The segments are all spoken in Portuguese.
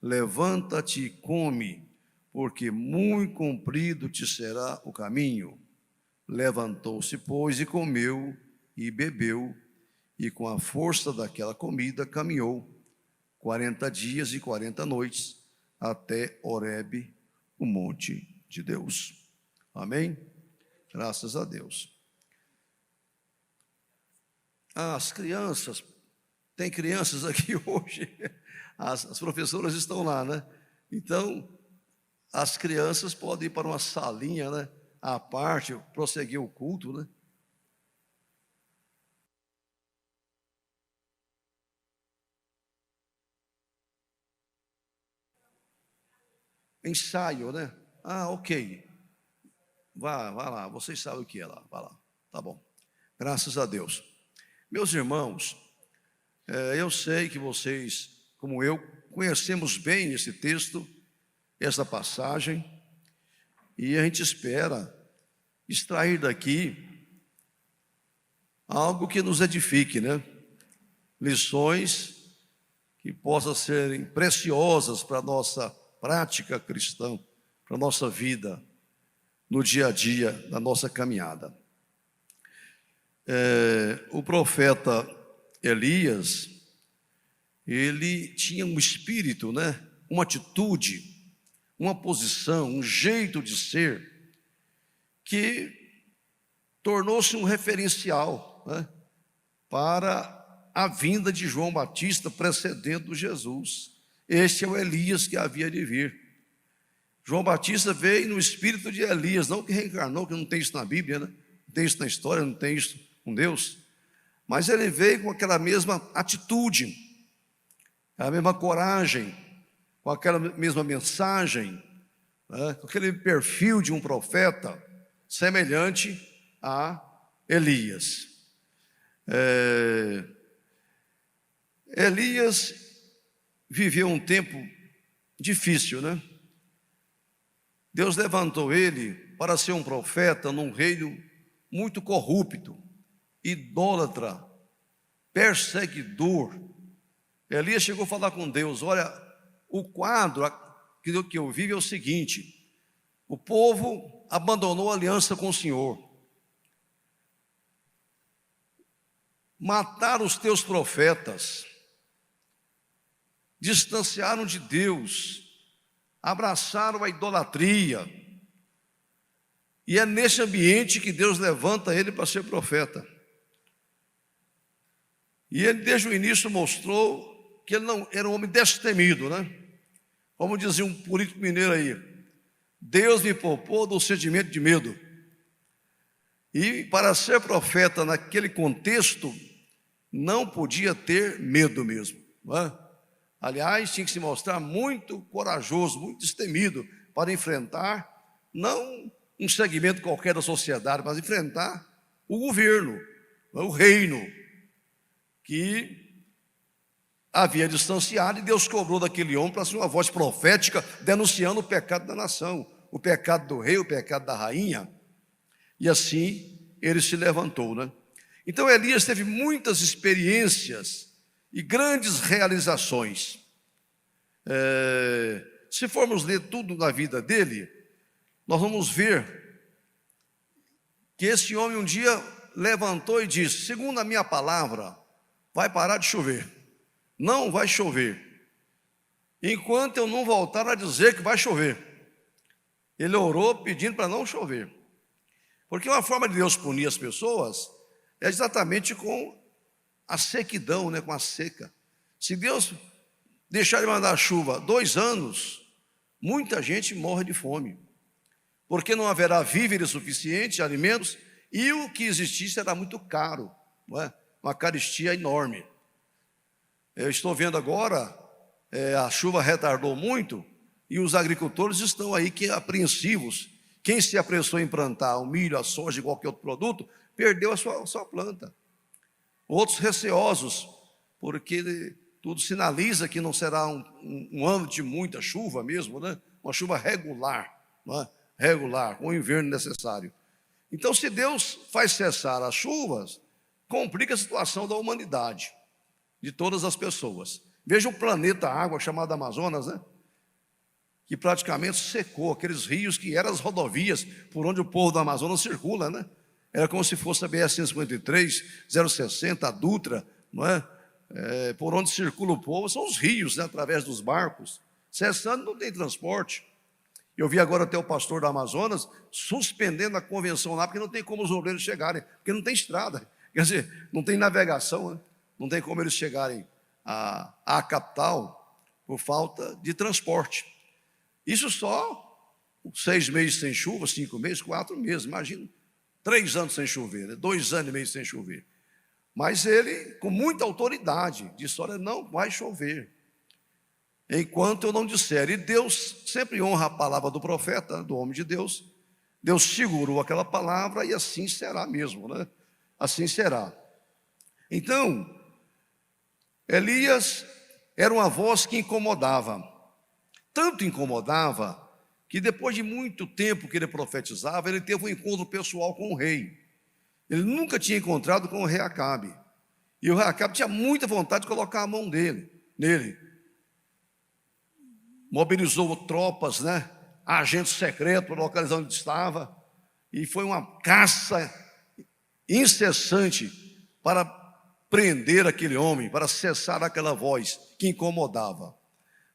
levanta-te e come, porque muito comprido te será o caminho. Levantou-se, pois, e comeu e bebeu, e com a força daquela comida caminhou 40 dias e 40 noites até Horebe, o monte de Deus. Amém? Graças a Deus. As crianças, tem crianças aqui hoje, as professoras estão lá, né? Então, as crianças podem ir para uma salinha, né, à parte, prosseguir o culto, né? Ensaio, né? Ah, ok. Vá lá, vocês sabem o que é lá, vá lá. Tá bom. Graças a Deus. Meus irmãos, eu sei que vocês, como eu, conhecemos bem esse texto, essa passagem, e a gente espera extrair daqui algo que nos edifique, né? Lições que possam serem preciosas para a nossa prática cristã, para a nossa vida, no dia a dia, na nossa caminhada. O profeta Elias, ele tinha um espírito, né? Uma atitude, uma posição, um jeito de ser, que tornou-se um referencial, né, para a vinda de João Batista precedendo Jesus. Este é o Elias que havia de vir. João Batista veio no espírito de Elias, não que reencarnou, que não tem isso na Bíblia, né? Não tem isso na história, não tem isso com Deus, mas ele veio com aquela mesma atitude, a mesma coragem, com aquela mesma mensagem, né? Com aquele perfil de um profeta semelhante a Elias. Elias viveu um tempo difícil, né? Deus levantou ele para ser um profeta num reino muito corrupto, idólatra, perseguidor. Elias chegou a falar com Deus: olha, o quadro que eu vivo é o seguinte: o povo abandonou a aliança com o Senhor, mataram os teus profetas, distanciaram de Deus, abraçaram a idolatria, e é nesse ambiente que Deus levanta ele para ser profeta. E ele desde o início mostrou que ele não era um homem destemido, né? Como dizia um político mineiro aí: Deus me poupou do sentimento de medo. E para ser profeta naquele contexto, não podia ter medo mesmo, não é? Aliás, tinha que se mostrar muito corajoso, muito destemido para enfrentar, não um segmento qualquer da sociedade, mas enfrentar o governo, o reino, que havia distanciado, e Deus cobrou daquele homem para ser uma voz profética, denunciando o pecado da nação, o pecado do rei, o pecado da rainha. E assim ele se levantou, né? Então Elias teve muitas experiências e grandes realizações. Se formos ler tudo na vida dele, nós vamos ver que esse homem um dia levantou e disse: segundo a minha palavra, vai parar de chover, não vai chover, enquanto eu não voltar a dizer que vai chover. Ele orou pedindo para não chover, porque uma forma de Deus punir as pessoas é exatamente com a sequidão, né? Com a seca. Se Deus deixar de mandar chuva 2 anos, muita gente morre de fome, porque não haverá víveres suficientes, alimentos, e o que existir será muito caro, não é? Uma carestia enorme. Eu estou vendo agora, a chuva retardou muito, e os agricultores estão aí apreensivos. Quem se apressou em plantar o milho, a soja e qualquer outro produto, perdeu a sua planta. Outros receosos, porque tudo sinaliza que não será um ano de muita chuva mesmo, né? Uma chuva regular, não é? Regular, com o inverno necessário. Então, se Deus faz cessar as chuvas, complica a situação da humanidade, de todas as pessoas. Veja o planeta água chamado Amazonas, né? Que praticamente secou, aqueles rios que eram as rodovias por onde o povo do Amazonas circula, né? Era como se fosse a BR-153, 060, a Dutra, não é? Por onde circula o povo, são os rios, né? Através dos barcos. Cessando, não tem transporte. Eu vi agora até o pastor do Amazonas suspendendo a convenção lá, porque não tem como os obreiros chegarem, porque não tem estrada, quer dizer, não tem navegação, né? Não tem como eles chegarem à capital por falta de transporte. Isso só 6 meses sem chuva, 5 meses, 4 meses, imagina, 3 anos sem chover, né? 2 anos e meio sem chover. Mas ele, com muita autoridade, disse: olha, não vai chover enquanto eu não disser. E Deus sempre honra a palavra do profeta, do homem de Deus. Deus segurou aquela palavra e assim será mesmo, né? Assim será. Então, Elias era uma voz que incomodava. Tanto incomodava que depois de muito tempo que ele profetizava, ele teve um encontro pessoal com o rei. Ele nunca tinha encontrado com o rei Acabe. E o rei Acabe tinha muita vontade de colocar a mão nele. Mobilizou tropas, né? Agentes secretos para localizar onde estava. E foi uma caça incessante para prender aquele homem, para cessar aquela voz que incomodava.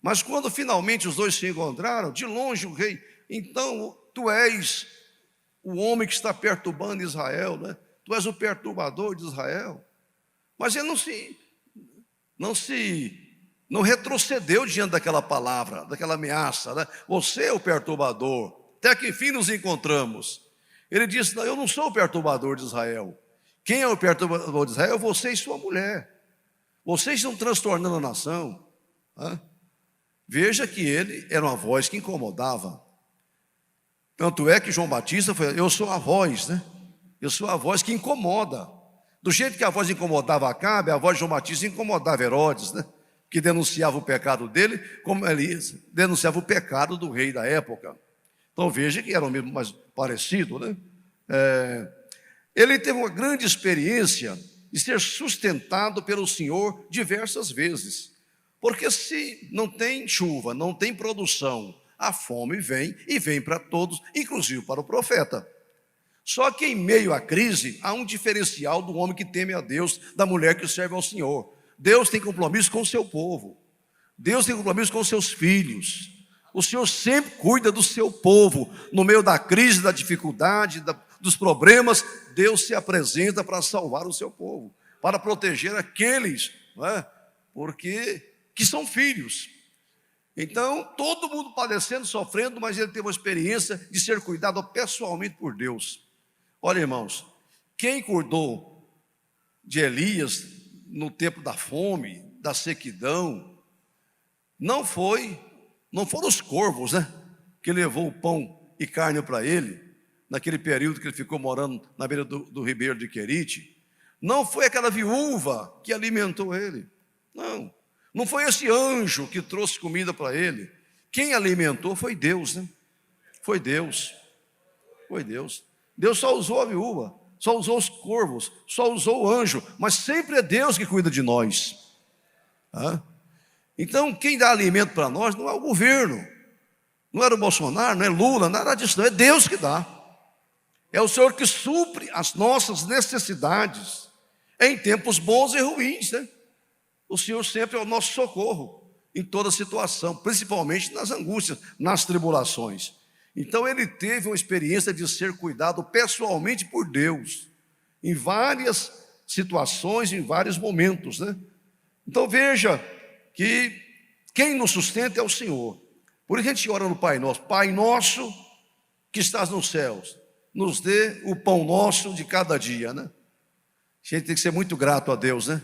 Mas quando finalmente os dois se encontraram, de longe o rei: então tu és o homem que está perturbando Israel, né? Tu és o perturbador de Israel. Mas ele não retrocedeu diante daquela palavra, daquela ameaça, né? Você é o perturbador, até que enfim nos encontramos. Ele disse: não, eu não sou o perturbador de Israel. Quem é o perturbador de Israel? Você e sua mulher. Vocês estão transtornando a nação. Veja que ele era uma voz que incomodava. Tanto é que João Batista foi: eu sou a voz, né? Eu sou a voz que incomoda. Do jeito que a voz incomodava Acabe, a voz de João Batista incomodava Herodes, né? Que denunciava o pecado dele, como Elias denunciava o pecado do rei da época. Então veja que era o mesmo, mais parecido, né? Ele teve uma grande experiência de ser sustentado pelo Senhor diversas vezes. Porque se não tem chuva, não tem produção, a fome vem, e vem para todos, inclusive para o profeta. Só que em meio à crise, há um diferencial do homem que teme a Deus, da mulher que serve ao Senhor. Deus tem compromisso com o seu povo. Deus tem compromisso com os seus filhos. O Senhor sempre cuida do seu povo. No meio da crise, da dificuldade, dos problemas, Deus se apresenta para salvar o seu povo, para proteger aqueles, não é? Que são filhos. Então, todo mundo padecendo, sofrendo, mas ele teve uma experiência de ser cuidado pessoalmente por Deus. Olha, irmãos, quem cuidou de Elias no tempo da fome, da sequidão, não foram os corvos, né? Que levou o pão e carne para ele, naquele período que ele ficou morando na beira do ribeiro de Querite. Não foi aquela viúva que alimentou ele. Não foi esse anjo que trouxe comida para ele. Quem alimentou foi Deus, né? Foi Deus. Deus só usou a viúva, só usou os corvos, só usou o anjo, mas sempre é Deus que cuida de nós. Então, quem dá alimento para nós não é o governo, não era o Bolsonaro, não é Lula, nada disso, não. É Deus que dá. É o Senhor que supre as nossas necessidades em tempos bons e ruins, né? O Senhor sempre é o nosso socorro em toda situação, principalmente nas angústias, nas tribulações. Então ele teve uma experiência de ser cuidado pessoalmente por Deus, em várias situações, em vários momentos, né? Então veja que quem nos sustenta é o Senhor. Por isso a gente ora no Pai Nosso: Pai nosso que estás nos céus, nos dê o pão nosso de cada dia, né? A gente tem que ser muito grato a Deus, né?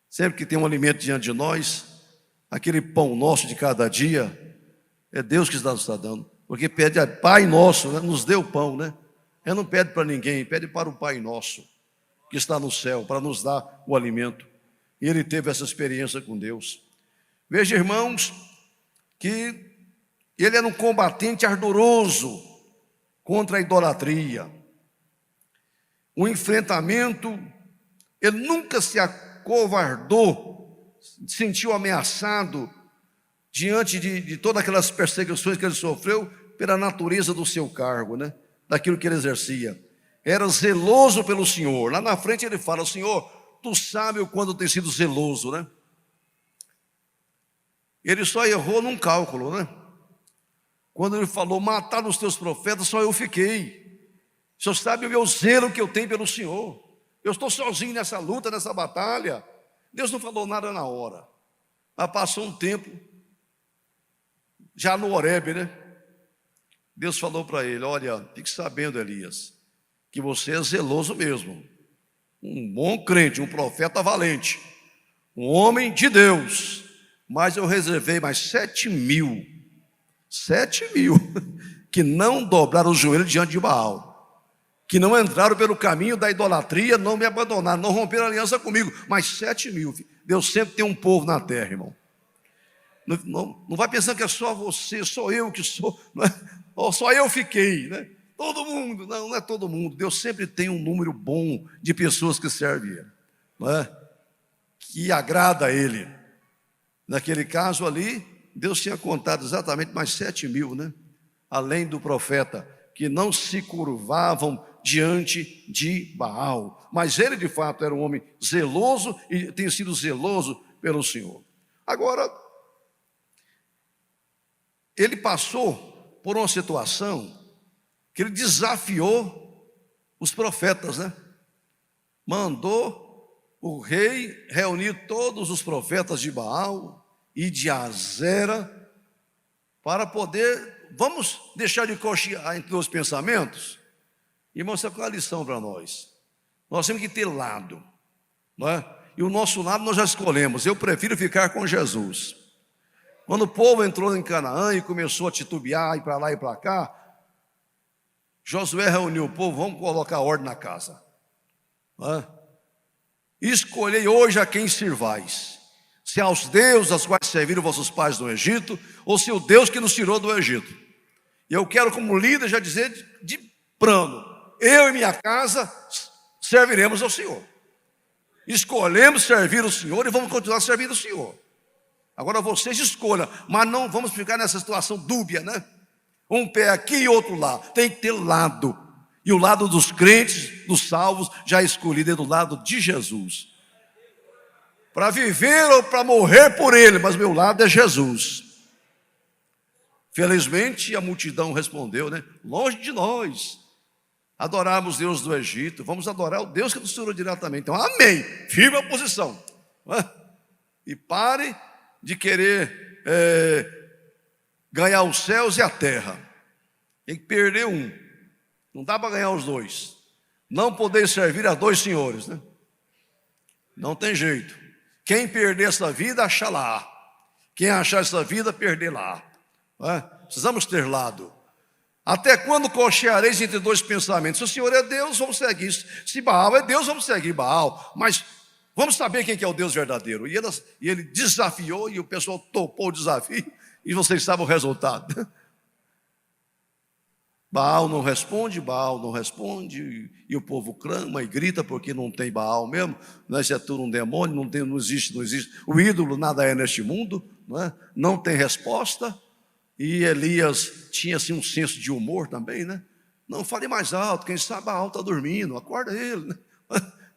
Sempre que tem um alimento diante de nós, aquele pão nosso de cada dia, é Deus que nos está dando. Porque pede a Pai nosso, né? Nos dê o pão, né? Ele não pede para ninguém, pede para o Pai nosso, que está no céu, para nos dar o alimento. E ele teve essa experiência com Deus. Veja, irmãos, que ele era um combatente ardoroso contra a idolatria. O enfrentamento, ele nunca se acovardou sentiu ameaçado diante de todas aquelas perseguições que ele sofreu pela natureza do seu cargo, né? Daquilo que ele exercia. Era zeloso pelo Senhor. Lá na frente ele fala: Senhor, tu sabe o quanto tem sido zeloso, né? Ele só errou num cálculo, né? Quando ele falou: matar os teus profetas, só eu fiquei. O Senhor sabe o meu zelo que eu tenho pelo Senhor. Eu estou sozinho nessa luta, nessa batalha. Deus não falou nada na hora. Mas passou um tempo, já no Horebe, né? Deus falou para ele: olha, fique sabendo, Elias, que você é zeloso mesmo. Um bom crente, um profeta valente, um homem de Deus. Mas eu reservei mais 7.000 que não dobraram o joelho diante de Baal, que não entraram pelo caminho da idolatria, não me abandonaram, não romperam aliança comigo. Mas 7.000, Deus sempre tem um povo na terra, irmão. Não vai pensando que é só você, só eu que sou, não é? Ou só eu fiquei, né? Todo mundo, não é todo mundo. Deus sempre tem um número bom de pessoas que servem Ele, não é? Que agrada a Ele. Naquele caso ali, Deus tinha contado exatamente mais 7.000, né? Além do profeta, que não se curvavam diante de Baal. Mas ele, de fato, era um homem zeloso e tem sido zeloso pelo Senhor. Agora, ele passou por uma situação que ele desafiou os profetas, né? Mandou o rei reunir todos os profetas de Baal e de Azera para poder, vamos deixar de cochear entre os pensamentos? Irmão, isso é uma lição para nós. Nós temos que ter lado, não é? E o nosso lado nós já escolhemos. Eu prefiro ficar com Jesus. Quando o povo entrou em Canaã e começou a titubear, ir para lá e para cá, Josué reuniu o povo: vamos colocar ordem na casa. Escolhei hoje a quem sirvais, se aos deuses aos quais serviram vossos pais no Egito, ou se o Deus que nos tirou do Egito. E eu quero, como líder, já dizer de plano: eu e minha casa serviremos ao Senhor. Escolhemos servir o Senhor e vamos continuar servindo o Senhor. Agora vocês escolham, mas não vamos ficar nessa situação dúbia, né? Um pé aqui e outro lá. Tem que ter lado. E o lado dos crentes, dos salvos, já escolhido é do lado de Jesus. Para viver ou para morrer por Ele, mas meu lado é Jesus. Felizmente a multidão respondeu, né? Longe de nós adorarmos Deus do Egito, vamos adorar o Deus que nos tirou diretamente. Então, amém. Firme a posição. E pare de querer ganhar os céus e a terra. Tem que perder um. Não dá para ganhar os dois. Não poder servir a dois senhores, né? Não tem jeito. Quem perder essa vida, achar lá. Quem achar essa vida, perder lá. Precisamos ter lado. Até quando cocheareis entre dois pensamentos? Se o Senhor é Deus, vamos seguir. Se Baal é Deus, vamos seguir Baal. Mas vamos saber quem que é o Deus verdadeiro. E ele desafiou, e o pessoal topou o desafio. E vocês sabem o resultado. Baal não responde, e o povo clama e grita porque não tem Baal mesmo, não é? Isso é tudo um demônio, não existe. O ídolo nada é neste mundo, não tem resposta. E Elias tinha assim um senso de humor também, né? Não fale mais alto, quem sabe Baal está dormindo, acorda ele,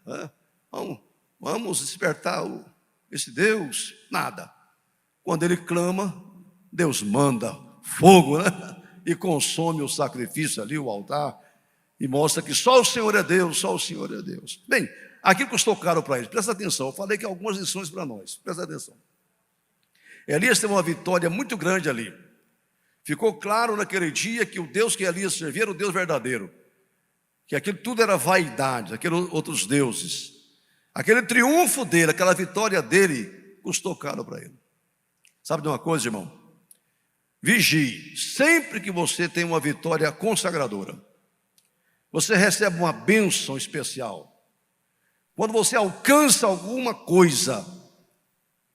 né? Vamos despertar esse Deus. Nada. Quando ele clama, Deus manda fogo, né? E consome o sacrifício ali, o altar, e mostra que só o Senhor é Deus, só o Senhor é Deus. Bem, aquilo custou caro para eles. Presta atenção, eu falei que algumas lições para nós. Presta atenção. Elias teve uma vitória muito grande ali. Ficou claro naquele dia que o Deus que Elias servia era o Deus verdadeiro, que aquilo tudo era vaidade, aqueles outros deuses. Aquele triunfo dele, aquela vitória dele, custou caro para ele. Sabe de uma coisa, irmão? Vigie, sempre que você tem uma vitória consagradora, você recebe uma bênção especial. Quando você alcança alguma coisa,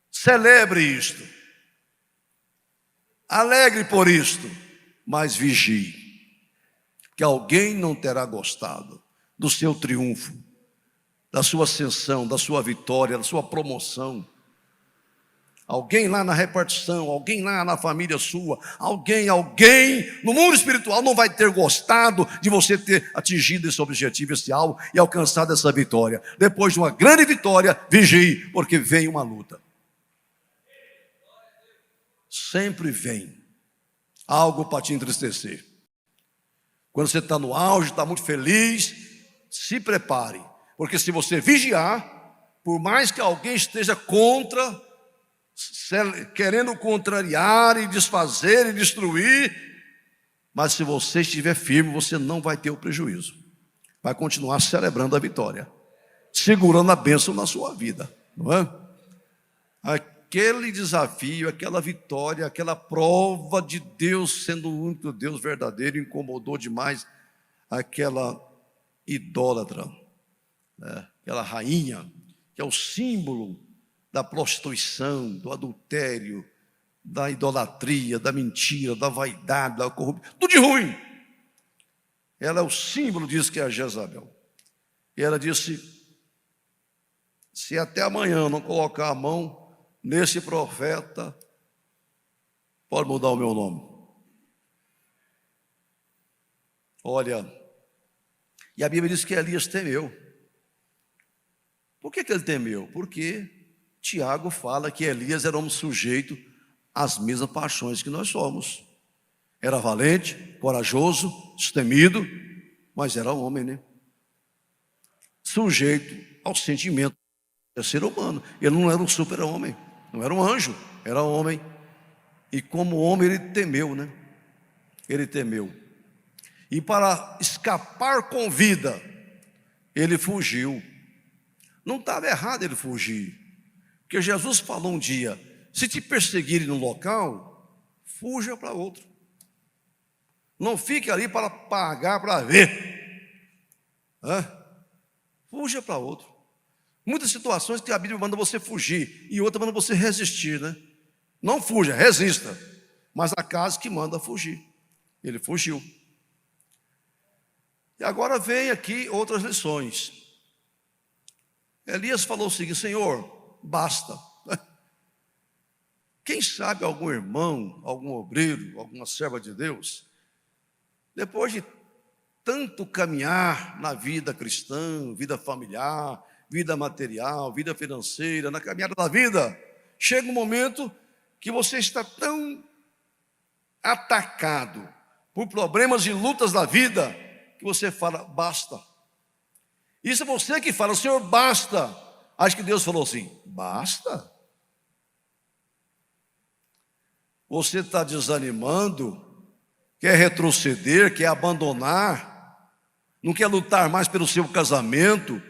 celebre isto, alegre por isto, mas vigie, que alguém não terá gostado do seu triunfo, da sua ascensão, da sua vitória, da sua promoção. Alguém lá na repartição, alguém lá na família sua, alguém no mundo espiritual não vai ter gostado de você ter atingido esse objetivo, esse alvo e alcançado essa vitória. Depois de uma grande vitória, vigie, porque vem uma luta. Sempre vem algo para te entristecer. Quando você está no auge, está muito feliz, se prepare, porque se você vigiar, por mais que alguém esteja contra, querendo contrariar e desfazer e destruir, mas se você estiver firme, você não vai ter o prejuízo, vai continuar celebrando a vitória, segurando a bênção na sua vida, não é? Aquele desafio, aquela vitória, aquela prova de Deus sendo o único Deus verdadeiro incomodou demais aquela idólatra, né? Aquela rainha que é o símbolo da prostituição, do adultério, da idolatria, da mentira, da vaidade, da corrupção, tudo de ruim. Ela é o símbolo disso, que é a Jezabel. E ela disse: se até amanhã eu não colocar a mão nesse profeta, pode mudar o meu nome. Olha, e a Bíblia diz que Elias temeu. Por que ele temeu? Porque Tiago fala que Elias era um sujeito às mesmas paixões que nós somos. Era valente, corajoso, destemido, mas era homem, né? Sujeito ao sentimento do ser humano. Ele não era um super-homem, não era um anjo, era homem. E como homem ele temeu, né? Ele temeu. E para escapar com vida, ele fugiu. Não estava errado ele fugir, porque Jesus falou um dia: se te perseguirem num local, fuja para outro. Não fique ali para pagar para ver. Fuja para outro. Muitas situações que a Bíblia manda você fugir e outra manda você resistir, né? Não fuja, resista. Mas há casos que manda fugir. Ele fugiu. E agora vem aqui outras lições. Elias falou o seguinte: Senhor, basta. Quem sabe algum irmão, algum obreiro, alguma serva de Deus, depois de tanto caminhar na vida cristã, vida familiar, vida material, vida financeira, na caminhada da vida, chega um momento que você está tão atacado por problemas e lutas da vida, que você fala: basta. Isso é você que fala: Senhor, basta. Acho que Deus falou assim: basta. Você está desanimando, quer retroceder, quer abandonar, não quer lutar mais pelo seu casamento,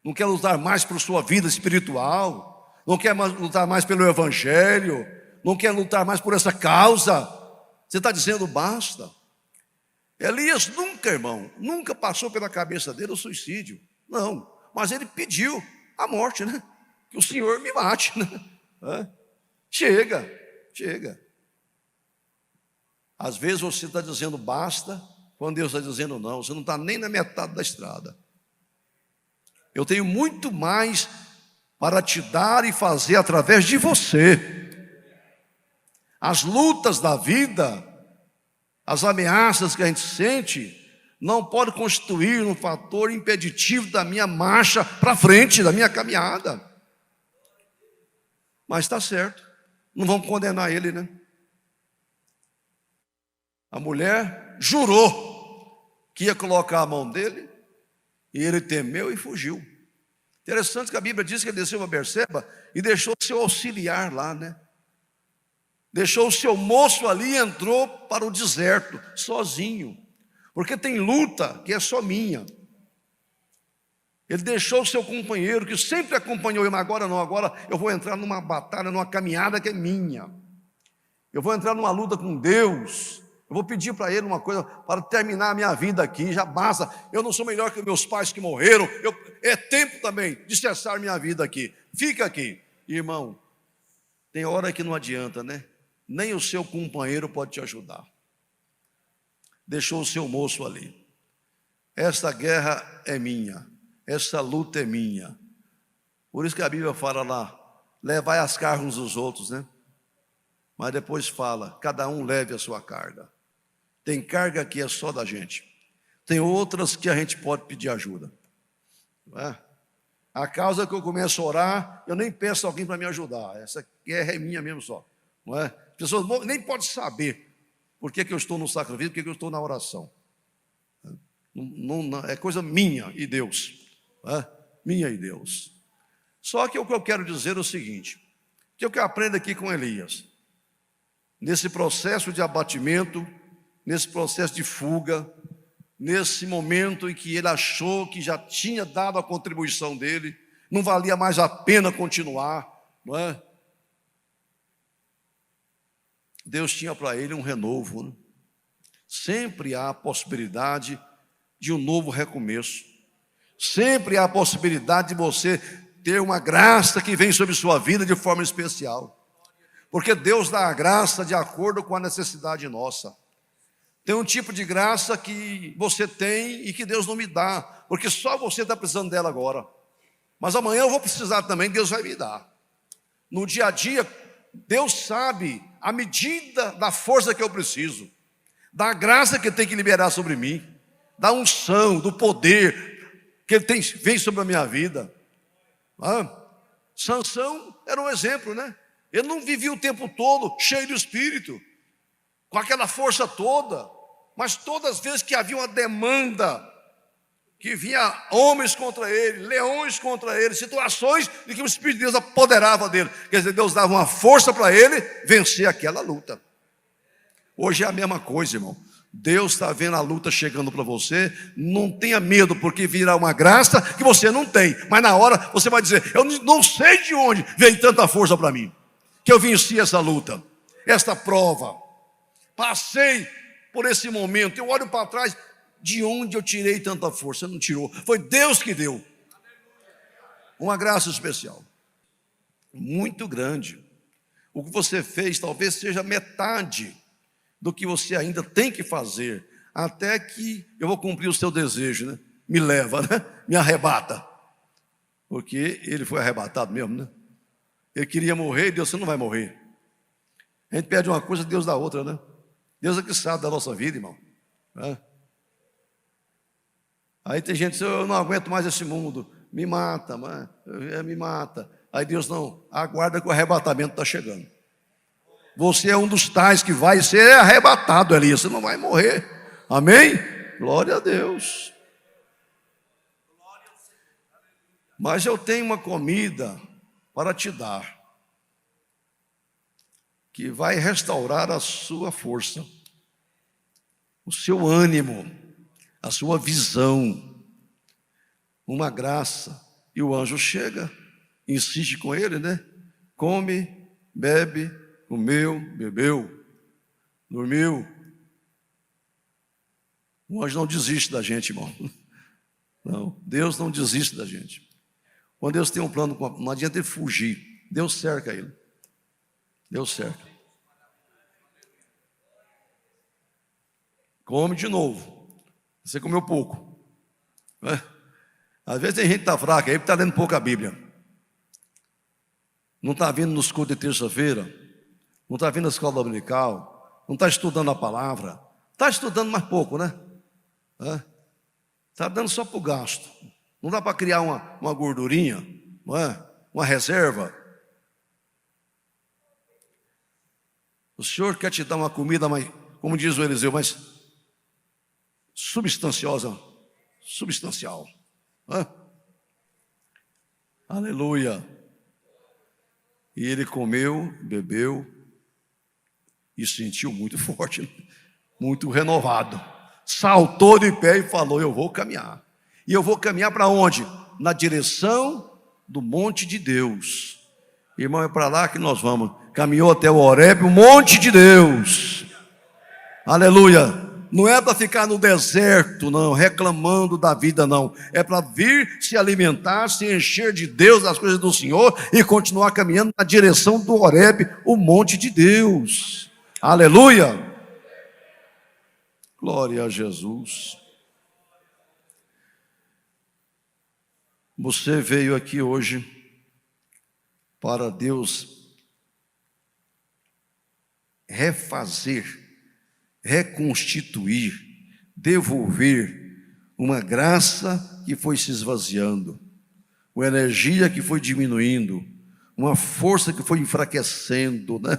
não quer lutar mais por sua vida espiritual, não quer lutar mais pelo Evangelho, não quer lutar mais por essa causa. Você está dizendo basta. Elias nunca, irmão, nunca passou pela cabeça dele o suicídio. Não, mas ele pediu a morte, né? Que o Senhor me mate, né? Chega. Às vezes você está dizendo basta, quando Deus está dizendo não. Você não está nem na metade da estrada. Eu tenho muito mais para te dar e fazer através de você. As lutas da vida, as ameaças que a gente sente, não pode constituir um fator impeditivo da minha marcha para frente, da minha caminhada. Mas está certo, não vamos condenar ele, né? A mulher jurou que ia colocar a mão dele, e ele temeu e fugiu. Interessante que a Bíblia diz que ele desceu para Berseba e deixou seu auxiliar lá, né? Deixou o seu moço ali e entrou para o deserto, sozinho. Porque tem luta que é só minha. Ele deixou o seu companheiro, que sempre acompanhou ele, mas agora não, agora eu vou entrar numa batalha, numa caminhada que é minha. Eu vou entrar numa luta com Deus. Eu vou pedir para ele uma coisa para terminar a minha vida aqui, já basta. Eu não sou melhor que meus pais que morreram. É tempo também de cessar minha vida aqui. Fica aqui. Irmão, tem hora que não adianta, né? Nem o seu companheiro pode te ajudar. Deixou o seu moço ali. Essa guerra é minha, essa luta é minha. Por isso que a Bíblia fala lá: levai as cargas uns dos outros, né? Mas depois fala, cada um leve a sua carga. Tem carga que é só da gente. Tem outras que a gente pode pedir ajuda. Não é? A causa que eu começo a orar, eu nem peço alguém para me ajudar. Essa guerra é minha mesmo só. Não é? As pessoas nem podem saber por que eu estou no sacrifício, por que eu estou na oração. Não, é coisa minha e Deus. Não é? Minha e Deus. Só que o que eu quero dizer é o seguinte, que eu aprendo aqui com Elias. Nesse processo de abatimento, nesse processo de fuga, nesse momento em que ele achou que já tinha dado a contribuição dele, não valia mais a pena continuar, não é? Deus tinha para ele um renovo, né? Sempre há a possibilidade de um novo recomeço, sempre há a possibilidade de você ter uma graça que vem sobre sua vida de forma especial, porque Deus dá a graça de acordo com a necessidade nossa. Tem um tipo de graça que você tem e que Deus não me dá, porque só você está precisando dela agora. Mas amanhã eu vou precisar também, Deus vai me dar. No dia a dia, Deus sabe a medida da força que eu preciso, da graça que Ele tem que liberar sobre mim, da unção, do poder que Ele vem sobre a minha vida. Sansão era um exemplo, né? Ele não vivia o tempo todo cheio do Espírito, com aquela força toda, mas todas as vezes que havia uma demanda, que vinha homens contra ele, leões contra ele, situações em que o Espírito de Deus apoderava dele, quer dizer, Deus dava uma força para ele vencer aquela luta. Hoje é a mesma coisa, irmão. Deus está vendo a luta chegando para você, não tenha medo, porque virá uma graça que você não tem, mas na hora você vai dizer, eu não sei de onde vem tanta força para mim, que eu venci essa luta, esta prova, passei por esse momento, eu olho para trás, de onde eu tirei tanta força? Não tirou, foi Deus que deu, uma graça especial, muito grande. O que você fez talvez seja metade do que você ainda tem que fazer, até que eu vou cumprir o seu desejo, né? Me leva, né? Me arrebata, porque ele foi arrebatado mesmo, né? Ele queria morrer, e Deus, você não vai morrer. A gente pede uma coisa, Deus dá outra, né? Deus é que sabe da nossa vida, irmão, né? Aí tem gente que diz, eu não aguento mais esse mundo, me mata, me mata. Aí Deus, não, aguarda que o arrebatamento está chegando. Você é um dos tais que vai ser arrebatado, Elias, você não vai morrer, amém? Glória a Deus. Mas eu tenho uma comida para te dar, que vai restaurar a sua força, o seu ânimo, a sua visão, uma graça. E o anjo chega, insiste com ele, né? Come, bebe, comeu, bebeu, dormiu. O anjo não desiste da gente, irmão. Não, Deus não desiste da gente. Quando Deus tem um plano, não adianta ele fugir. Deus cerca ele. Deus cerca. Come de novo. Você comeu pouco, né? Às vezes tem gente que está fraca aí, porque está lendo pouco a Bíblia. Não está vindo nos cultos de terça-feira, não está vindo na escola dominical, não está estudando a palavra, está estudando mais pouco, né? Está dando só para o gasto. Não dá para criar uma gordurinha, não é? Uma reserva. O Senhor quer te dar uma comida mais, como diz o Eliseu, mais substanciosa, substancial. Aleluia. E ele comeu, bebeu e sentiu muito forte, muito renovado. Saltou de pé e falou, eu vou caminhar. E eu vou caminhar para onde? Na direção do monte de Deus. Irmão, é para lá que nós vamos. Caminhou até o Horebe, o monte de Deus. Aleluia. Não é para ficar no deserto, não, reclamando da vida, não. É para vir se alimentar, se encher de Deus, das coisas do Senhor, e continuar caminhando na direção do Horebe, o monte de Deus. Aleluia. Glória a Jesus. Você veio aqui hoje para Deus refazer, reconstituir, devolver uma graça que foi se esvaziando, uma energia que foi diminuindo, uma força que foi enfraquecendo, né?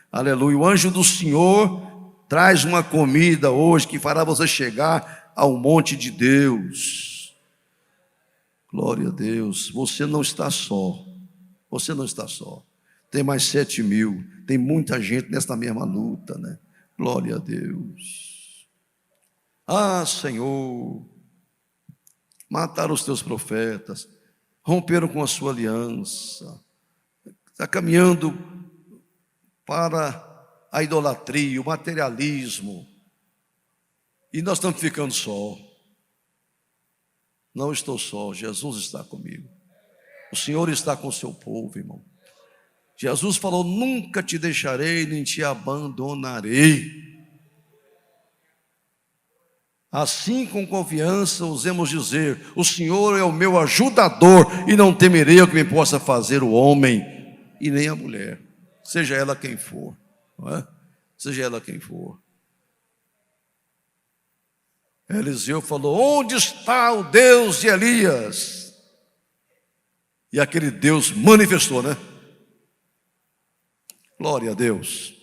Aleluia. O anjo do Senhor traz uma comida hoje que fará você chegar ao monte de Deus. Glória a Deus. Você não está só. Você não está só. Tem mais 7.000. Tem muita gente nesta mesma luta, né? Glória a Deus. Ah, Senhor, mataram os teus profetas, romperam com a sua aliança, está caminhando para a idolatria, o materialismo, e nós estamos ficando só. Não estou só, Jesus está comigo. O Senhor está com o seu povo, irmão. Jesus falou: nunca te deixarei, nem te abandonarei. Assim, com confiança, ousemos dizer: o Senhor é o meu ajudador, e não temerei o que me possa fazer o homem, e nem a mulher, seja ela quem for, não é? Seja ela quem for. Eliseu falou: onde está o Deus de Elias? E aquele Deus manifestou, né? Glória a Deus.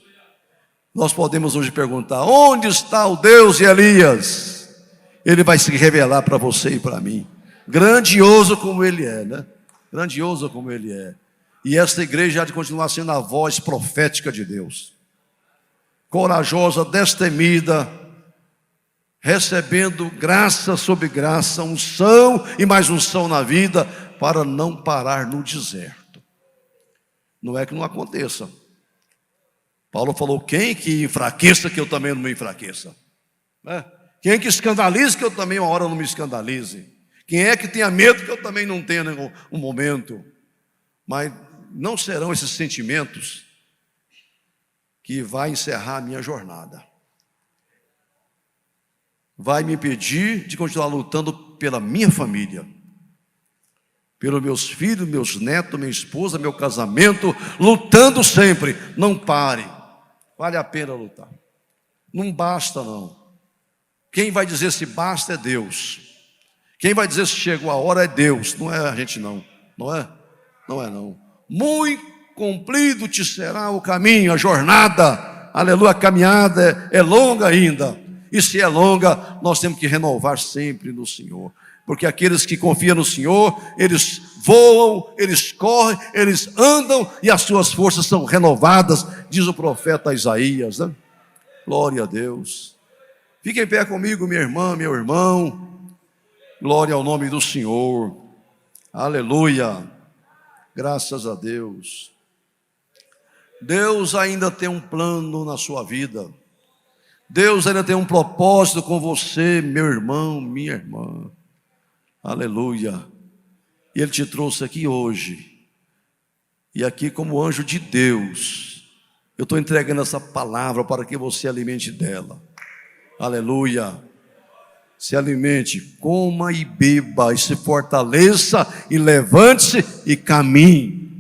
Nós podemos hoje perguntar: onde está o Deus de Elias? Ele vai se revelar para você e para mim, grandioso como Ele é, né? Grandioso como Ele é. E esta igreja há de continuar sendo a voz profética de Deus, corajosa, destemida, recebendo graça sobre graça, unção e mais unção na vida, para não parar no deserto. Não é que não aconteça. Paulo falou: quem que enfraqueça, que eu também não me enfraqueça, né? Quem que escandalize, que eu também uma hora não me escandalize. Quem é que tenha medo, que eu também não tenha um momento. Mas não serão esses sentimentos que vai encerrar a minha jornada, vai me impedir de continuar lutando pela minha família, pelos meus filhos, meus netos, minha esposa, meu casamento, lutando sempre. Não pare, vale a pena lutar. Não basta não. Quem vai dizer se basta é Deus. Quem vai dizer se chegou a hora é Deus, não é a gente não. Não é? Não é não. Muito comprido te será o caminho, a jornada, aleluia, a caminhada é longa ainda. E se é longa, nós temos que renovar sempre no Senhor. Porque aqueles que confiam no Senhor, eles voam, eles correm, eles andam e as suas forças são renovadas, diz o profeta Isaías, né? Glória a Deus. Fique em pé comigo, minha irmã, meu irmão. Glória ao nome do Senhor. Aleluia. Graças a Deus. Deus ainda tem um plano na sua vida. Deus ainda tem um propósito com você, meu irmão, minha irmã. Aleluia. E Ele te trouxe aqui hoje. E aqui, como anjo de Deus, eu estou entregando essa palavra para que você alimente dela. Aleluia. Se alimente, coma e beba, e se fortaleça, e levante-se e caminhe.